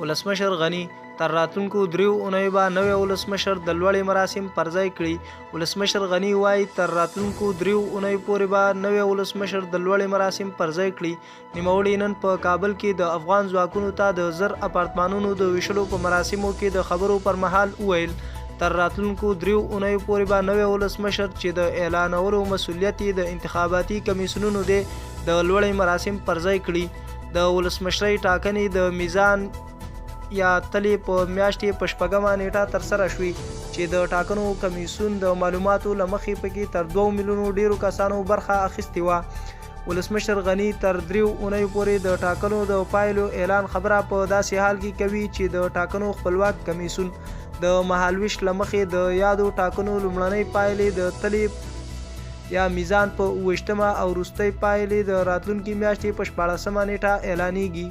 ولسمشر غني تر راتلونکو 3 اونیو به نوی ولسمشر د لوړې مراسم پرځای کړي. ولسمشر غني وایي تر راتلونکو 3 اونیو پورې به نوی ولسمشر د لوړې مراسم پرځای کړي. نوموړي نن په کابل کې د افغان ځواکونو ته د 1000 اپارتمانونو د ویشلو په مراسمو کې د خبرو پر مهال وویل تر راتلونکو 3 اونیو پورې به نوی ولسمشر چې د اعلانولو مسؤلیت یې د انتخاباتي کمیسیونونو دی د لوړې مراسم پرځای کړي. د ولسمشرۍ ټاکنې د میزان یا تلې په میاشتې په 6مه نیټه ترسره شوې چې د ټاکنو کمیسیون د معلوماتو له مخې پکې تر 2 میلیونو ډیرو کسانو برخه اخیستې وه. ولسمشر غني تر 3 اونیو پورې د ټاکنو د پایلو اعلان خبره په داسې حال کې کوي چې د ټاکنو خپلواک کمیسیون د مهالویش له مخې د یادو ټاکنو لومړنۍ پایلې د تلې یا میزان په 28مه او وروستۍ پایلې د راتلونکي میاشتې په 14مه نیټه اعلانیږي.